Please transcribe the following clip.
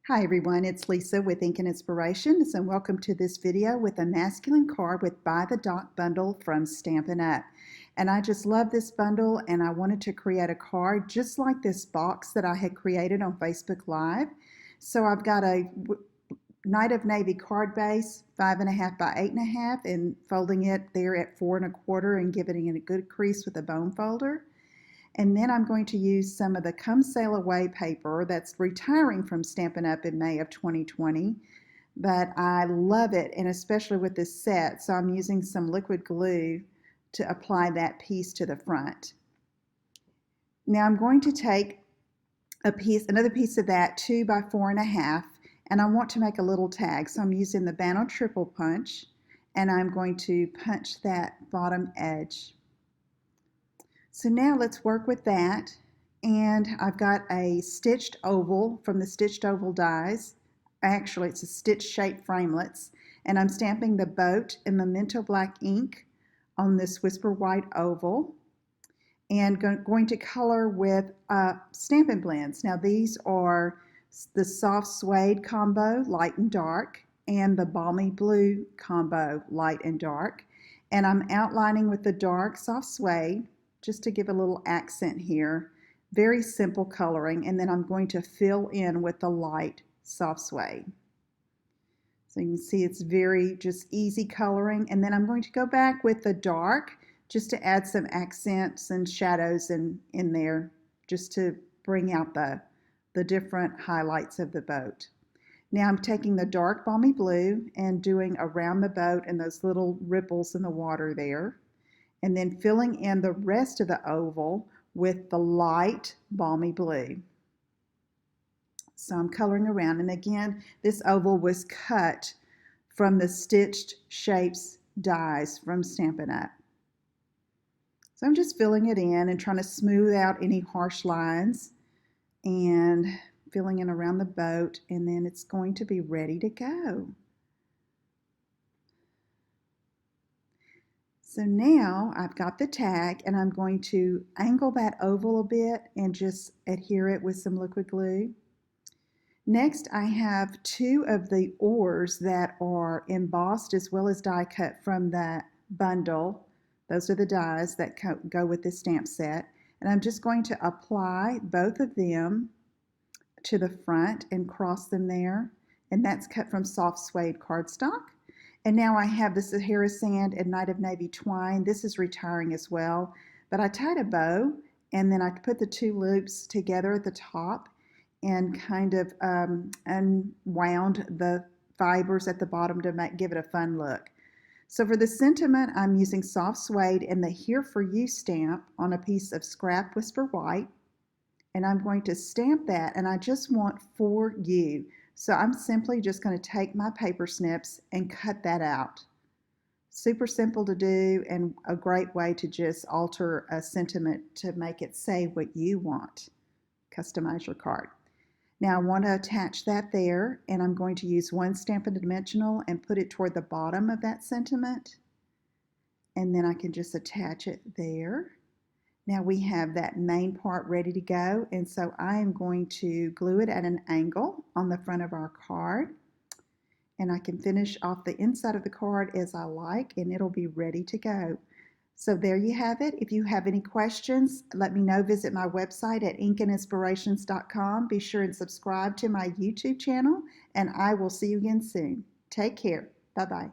Hi everyone, it's Lisa with Ink and Inspirations, and welcome to this video with a masculine card with By the Dot bundle from Stampin' Up. And I just love this bundle, and I wanted to create a card just like this box that I had created on Facebook Live. So I've got a Night of Navy card base, 5.5 by 8.5, and folding it there at 4.25 and giving it a good crease with a bone folder. And then I'm going to use some of the Come Sail Away paper that's retiring from Stampin' Up! In May of 2020. But I love it, and especially with this set, so I'm using some liquid glue to apply that piece to the front. Now I'm going to take another piece of that 2 by 4.5, and I want to make a little tag. So I'm using the Bano Triple Punch, and I'm going to punch that bottom edge. So now let's work with that, and I've got a stitched oval from the Stitched Oval dies. Actually, it's a stitch shaped framelits, and I'm stamping the boat in Memento Black ink on this Whisper White oval, and going to color with Stampin' Blends. Now these are the Soft Suede combo, light and dark, and the Balmy Blue combo, light and dark. And I'm outlining with the dark Soft Suede, just to give a little accent here. Very simple coloring, and then I'm going to fill in with the light Soft Suede. So you can see it's very just easy coloring, and then I'm going to go back with the dark just to add some accents and shadows in there, just to bring out the different highlights of the boat. Now I'm taking the dark Balmy Blue and doing around the boat and those little ripples in the water there, and then filling in the rest of the oval with the light Balmy Blue. So I'm coloring around, and again, this oval was cut from the Stitched Shapes dies from Stampin' Up. So I'm just filling it in and trying to smooth out any harsh lines and filling in around the boat, and then it's going to be ready to go. So now I've got the tag, and I'm going to angle that oval a bit and just adhere it with some liquid glue. Next, I have 2 of the oars that are embossed as well as die cut from that bundle. Those are the dies that go with this stamp set. And I'm just going to apply both of them to the front and cross them there. And that's cut from Soft Suede cardstock. And now I have the Sahara Sand and Night of Navy twine. This is retiring as well. But I tied a bow, and then I put the 2 loops together at the top and kind of unwound the fibers at the bottom to give it a fun look. So for the sentiment, I'm using Soft Suede and the Here For You stamp on a piece of scrap Whisper White. And I'm going to stamp that, and I just want For You. So I'm simply just going to take my paper snips and cut that out. Super simple to do, and a great way to just alter a sentiment to make it say what you want. Customize your card. Now I want to attach that there, and I'm going to use one Stampin' Dimensional and put it toward the bottom of that sentiment. And then I can just attach it there. Now we have that main part ready to go, and so I am going to glue it at an angle on the front of our card, and I can finish off the inside of the card as I like, and it'll be ready to go. So there you have it. If you have any questions, let me know. Visit my website at inkandinspirations.com. Be sure and subscribe to my YouTube channel, and I will see you again soon. Take care. Bye-bye.